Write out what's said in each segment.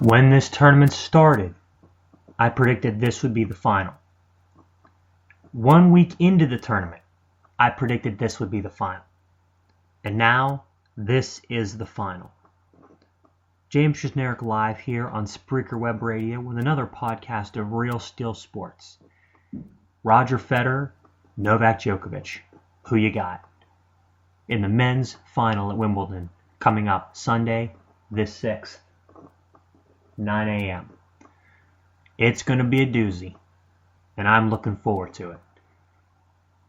When this tournament started, I predicted this would be the final. 1 week into the tournament, I predicted this would be the final. And now, this is the final. James Chesnerick live here on Spreaker Web Radio with another podcast of Real Steel Sports. Roger Federer, Novak Djokovic. Who you got? In the men's final at Wimbledon, coming up Sunday, this 6th, 9 a.m. It's going to be a doozy, and I'm looking forward to it.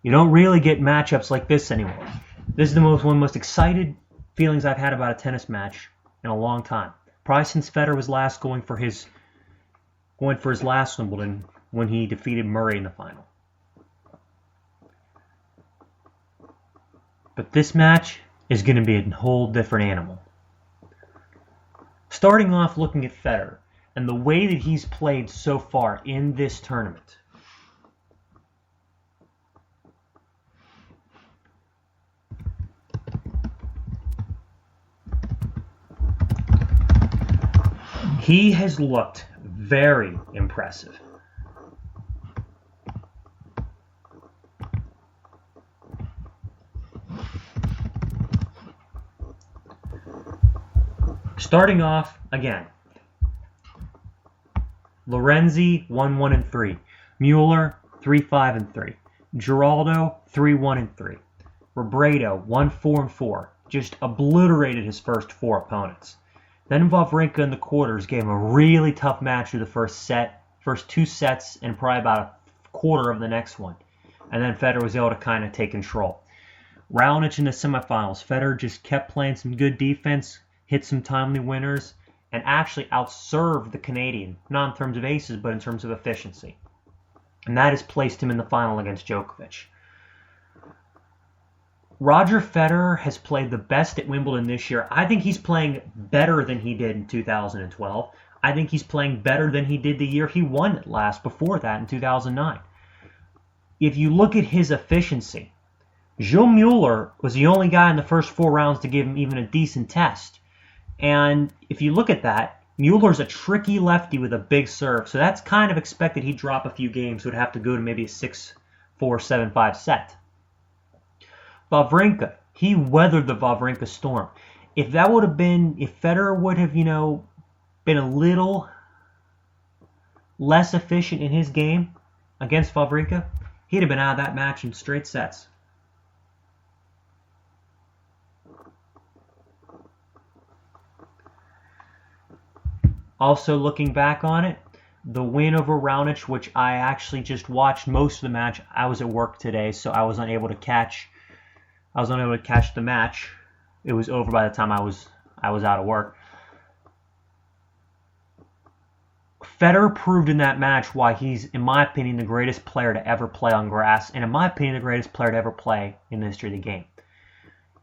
You don't really get matchups like this anymore. This is one of the most excited feelings I've had about a tennis match in a long time. Probably since Federer was last going for his last Wimbledon when he defeated Murray in the final. But this match is going to be a whole different animal. Starting off looking at Federer and the way that he's played so far in this tournament. He has looked very impressive. Starting off again, Lorenzi 1-1-3, Mueller 3-5-3, Giraldo 3-1-3, Robredo 1-4-4, just obliterated his first 4 opponents. Then Wawrinka in the quarters gave him a really tough match through the first 2 sets, and probably about a quarter of the next one. And then Federer was able to kind of take control. Raonic in the semifinals, Federer just kept playing some good defense, hit some timely winners, and actually outserved the Canadian, not in terms of aces, but in terms of efficiency. And that has placed him in the final against Djokovic. Roger Federer has played the best at Wimbledon this year. I think he's playing better than he did in 2012. I think he's playing better than he did the year he won it last before that in 2009. If you look at his efficiency, Gilles Mueller was the only guy in the first 4 rounds to give him even a decent test. And if you look at that, Mueller's a tricky lefty with a big serve, so that's kind of expected he'd drop a few games, would have to go to maybe a 6-4, 7-5 set. Wawrinka, he weathered the Wawrinka storm. If Federer would have, been a little less efficient in his game against Wawrinka, he'd have been out of that match in straight sets. Also looking back on it, the win over Raonic, which I actually just watched most of the match. I was at work today, so I was unable to catch the match. It was over by the time I was out of work. Federer proved in that match why he's, in my opinion, the greatest player to ever play on grass, and in my opinion, the greatest player to ever play in the history of the game.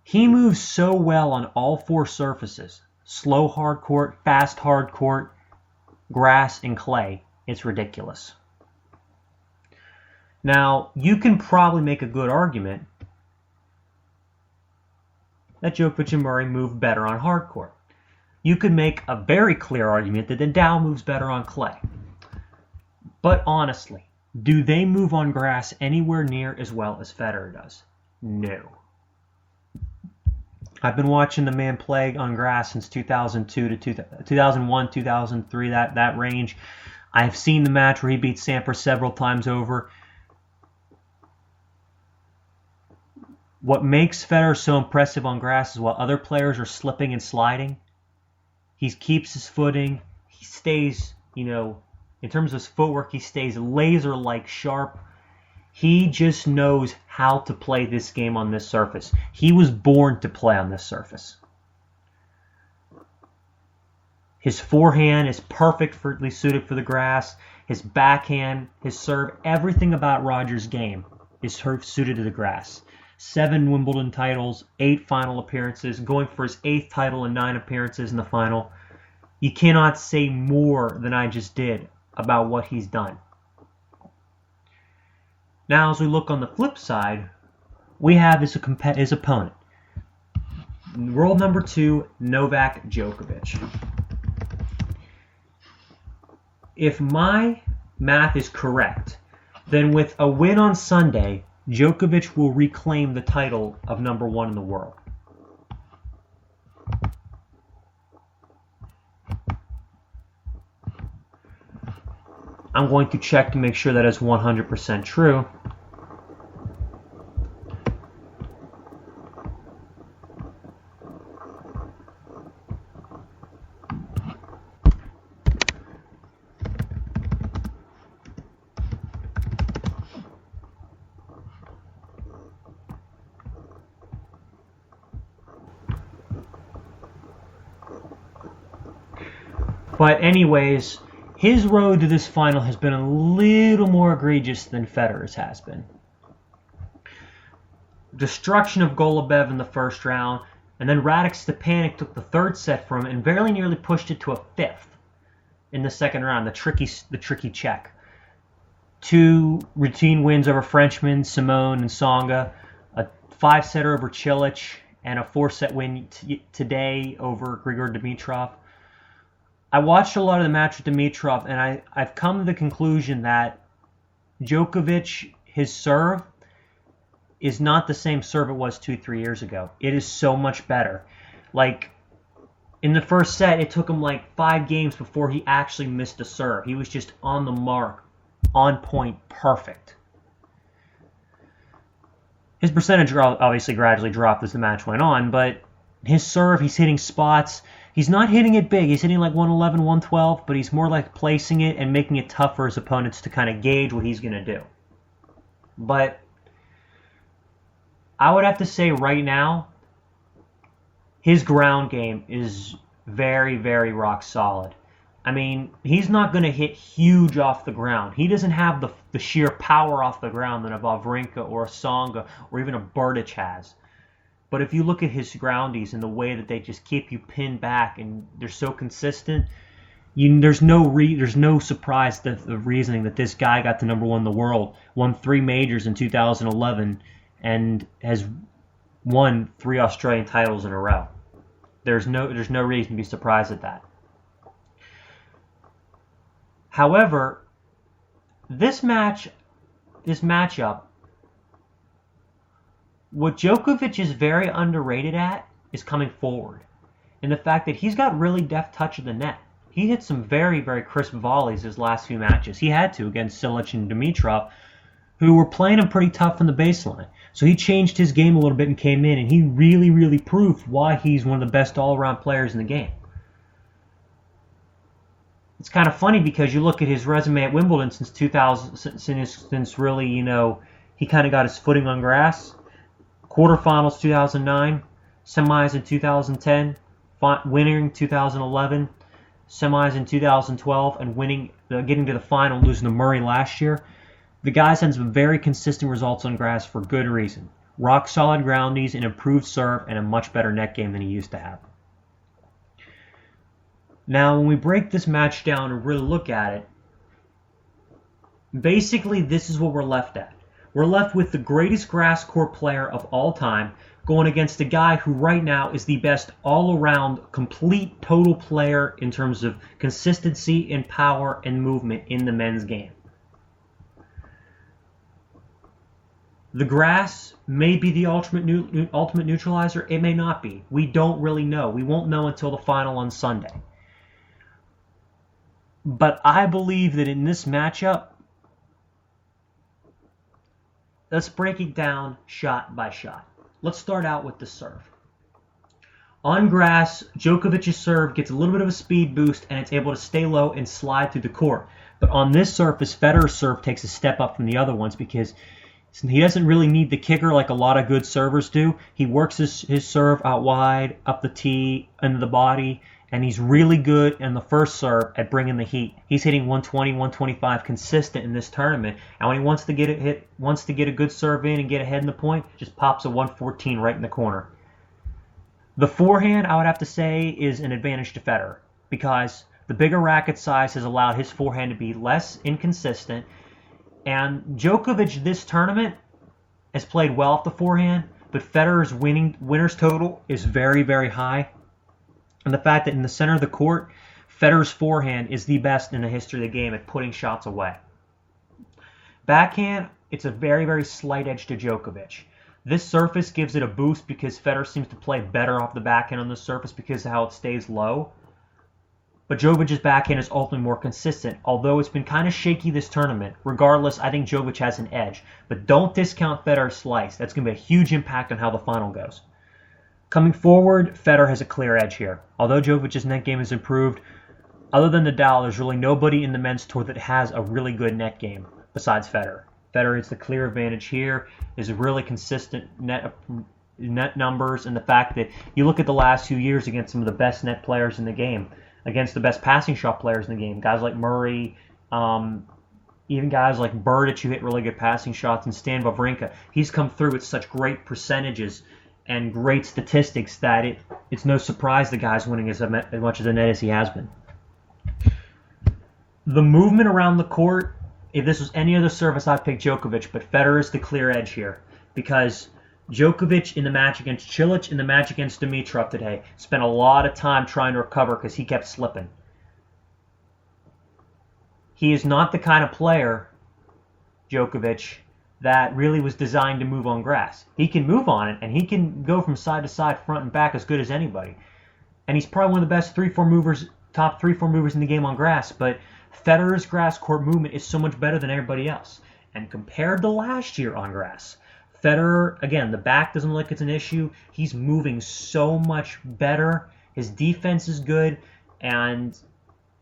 He moves so well on all 4 surfaces. Slow hard court, fast hard court, grass, and clay. It's ridiculous. Now, you can probably make a good argument that Djokovic and Murray move better on hard court. You could make a very clear argument that Nadal moves better on clay. But honestly, do they move on grass anywhere near as well as Federer does? No. I've been watching the man play on grass since 2002 to 2001, 2003, that range. I've seen the match where he beat Sampras several times over. What makes Federer so impressive on grass is while other players are slipping and sliding, he keeps his footing. He stays, in terms of his footwork, he stays laser-like sharp. He just knows how to play this game on this surface. He was born to play on this surface. His forehand is perfectly suited for the grass. His backhand, his serve, everything about Roger's game is suited to the grass. 7 Wimbledon titles, 8 final appearances, going for his 8th title and 9 appearances in the final. You cannot say more than I just did about what he's done. Now, as we look on the flip side, we have his opponent. World number 2, Novak Djokovic. if my math is correct, then with a win on Sunday, Djokovic will reclaim the title of number 1 in the world. I'm going to check to make sure that is 100% true. But anyways, his road to this final has been a little more egregious than Federer's has been. Destruction of Golubev in the first round, and then Radek Stepanek took the third set from him and very nearly pushed it to a fifth in the second round, the tricky Czech. 2 routine wins over Frenchmen, Simone and Tsonga, a 5-setter over Cilic, and a 4-set win today over Grigor Dimitrov. I watched a lot of the match with Dimitrov, and I've come to the conclusion that Djokovic, his serve, is not the same serve it was 2-3 years ago. It is so much better. Like, in the first set, it took him like 5 games before he actually missed a serve. He was just on the mark, on point, perfect. His percentage obviously gradually dropped as the match went on, but his serve, he's hitting spots. He's not hitting it big. He's hitting like 111, 112, but he's more like placing it and making it tough for his opponents to kind of gauge what he's going to do. But I would have to say right now, his ground game is very, very rock solid. I mean, he's not going to hit huge off the ground. He doesn't have the sheer power off the ground that a Wawrinka or a Tsonga or even a Berdych has. But if you look at his groundies and the way that they just keep you pinned back and they're so consistent, there's no surprise that the reasoning that this guy got to number 1 in the world, won 3 majors in 2011, and has won 3 Australian titles in a row. There's no reason to be surprised at that. However, this matchup, what Djokovic is very underrated at is coming forward. And the fact that he's got really deft touch of the net. He hit some very, very crisp volleys his last few matches. He had to against Cilic and Dimitrov, who were playing him pretty tough from the baseline. So he changed his game a little bit and came in, and he really, really proved why he's one of the best all-around players in the game. It's kind of funny because you look at his resume at Wimbledon since 2000, since really, he kind of got his footing on grass. Quarterfinals 2009, semis in 2010, winning 2011, semis in 2012, and getting to the final, losing to Murray last year. The guy's had some very consistent results on grass for good reason. Rock solid groundies, an improved serve, and a much better net game than he used to have. Now, when we break this match down and really look at it, basically this is what we're left at. We're left with the greatest grass court player of all time going against a guy who right now is the best all-around, complete, total player in terms of consistency and power and movement in the men's game. The grass may be the ultimate neutralizer. It may not be. We don't really know. We won't know until the final on Sunday. But I believe that in this matchup, let's break it down shot by shot. Let's start out with the serve. On grass, Djokovic's serve gets a little bit of a speed boost and it's able to stay low and slide through the court. But on this surface, Federer's serve takes a step up from the other ones because he doesn't really need the kicker like a lot of good servers do. He works his serve out wide, up the tee, into the body, and he's really good in the first serve at bringing the heat. He's hitting 120, 125 consistent in this tournament. And when he wants to get a good serve in and get ahead in the point, just pops a 114 right in the corner. The forehand, I would have to say, is an advantage to Federer because the bigger racket size has allowed his forehand to be less inconsistent. And Djokovic this tournament has played well off the forehand, but Federer's winners total is very, very high. And the fact that in the center of the court, Federer's forehand is the best in the history of the game at putting shots away. Backhand, it's a very, very slight edge to Djokovic. This surface gives it a boost because Federer seems to play better off the backhand on this surface because of how it stays low. But Djokovic's backhand is ultimately more consistent, although it's been kind of shaky this tournament. Regardless, I think Djokovic has an edge. But don't discount Federer's slice. That's going to be a huge impact on how the final goes. Coming forward, Federer has a clear edge here. Although Djokovic's net game has improved, other than Nadal, there's really nobody in the men's tour that has a really good net game besides Federer. Federer has the clear advantage here, is really consistent net numbers, and the fact that you look at the last 2 years against some of the best net players in the game, against the best passing shot players in the game, guys like Murray, even guys like Berdych who hit really good passing shots, and Stan Wawrinka. He's come through with such great percentages and great statistics that it's no surprise the guy's winning as much as a net as he has been. The movement around the court, if this was any other surface, I'd pick Djokovic, but Federer is the clear edge here because Djokovic in the match against Cilic, in the match against Dimitrov today, spent a lot of time trying to recover because he kept slipping. He is not the kind of player, Djokovic, that really was designed to move on grass. He can move on it, and he can go from side to side, front and back as good as anybody. And he's probably one of the best top 3-4 movers in the game on grass, but Federer's grass court movement is so much better than everybody else. And compared to last year on grass, Federer, again, the back doesn't look like it's an issue. He's moving so much better. His defense is good, and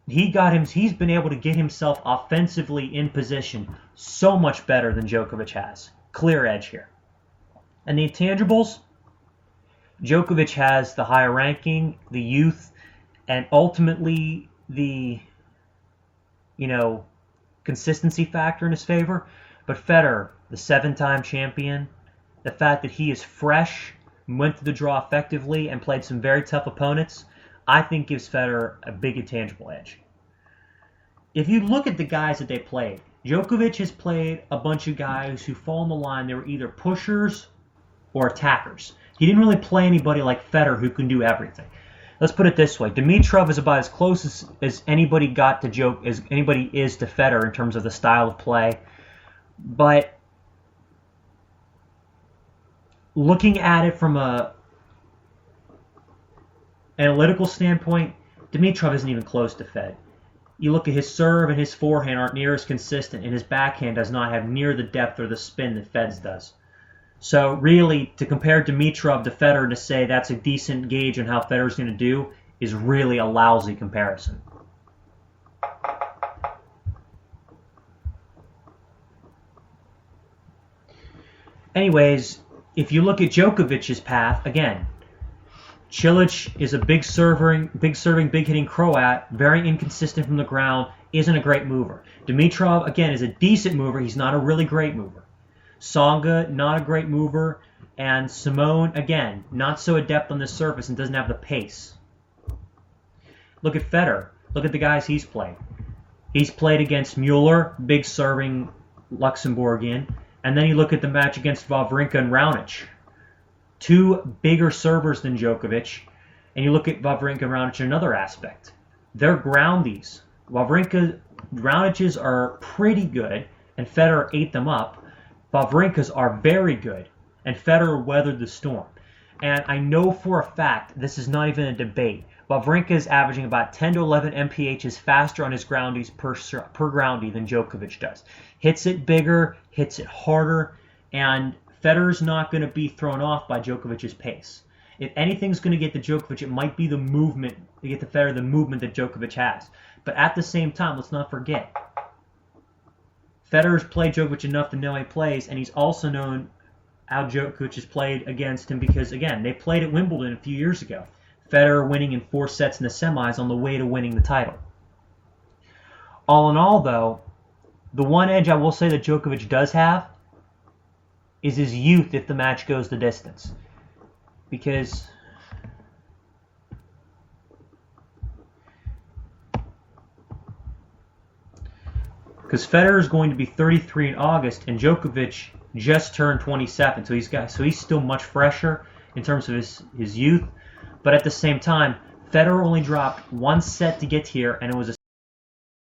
he's been able to get himself offensively in position so much better than Djokovic has. Clear edge here. And the intangibles, Djokovic has the higher ranking, the youth, and ultimately the consistency factor in his favor. But Federer, the 7-time champion, the fact that he is fresh, went through the draw effectively, and played some very tough opponents, I think gives Federer a big intangible edge. If you look at the guys that they played, Djokovic has played a bunch of guys who fall in the line. They were either pushers or attackers. He didn't really play anybody like Federer who can do everything. Let's put it this way. Dimitrov is about as close as anybody anybody is to Federer in terms of the style of play. But looking at it from a analytical standpoint, Dimitrov isn't even close to Fed. You look at his serve and his forehand aren't near as consistent, and his backhand does not have near the depth or the spin that Fed's does. So really, to compare Dimitrov to Federer to say that's a decent gauge on how Federer's going to do is really a lousy comparison. Anyways, if you look at Djokovic's path, again, Cilic is a big serving, big hitting Croat, very inconsistent from the ground, isn't a great mover. Dimitrov, again, is a decent mover. He's not a really great mover. Tsonga, not a great mover. And Simone, again, not so adept on this surface and doesn't have the pace. Look at Federer. Look at the guys he's played. He's played against Mueller, big serving Luxembourgian. And then you look at the match against Wawrinka and Raonic. Two bigger servers than Djokovic. And you look at Wawrinka and Raonic in another aspect. They're groundies. Raunic's are pretty good, and Federer ate them up. Wawrinka's are very good, and Federer weathered the storm. And I know for a fact this is not even a debate. Wawrinka is averaging about 10 to 11 mphs faster on his groundies per groundie than Djokovic does. Hits it bigger, hits it harder, and Federer's not going to be thrown off by Djokovic's pace. If anything's going to get to Djokovic, it might be the movement, to get to Federer, the movement that Djokovic has. But at the same time, let's not forget, Federer's played Djokovic enough to know how he plays, and he's also known how Djokovic has played against him because, again, they played at Wimbledon a few years ago. Federer winning in 4 sets in the semis on the way to winning the title. All in all, though, the one edge I will say that Djokovic does have is his youth if the match goes the distance. Because Federer is going to be 33 in August, and Djokovic just turned 27, so he's still much fresher in terms of his youth. But at the same time, Federer only dropped one set to get here, and it was a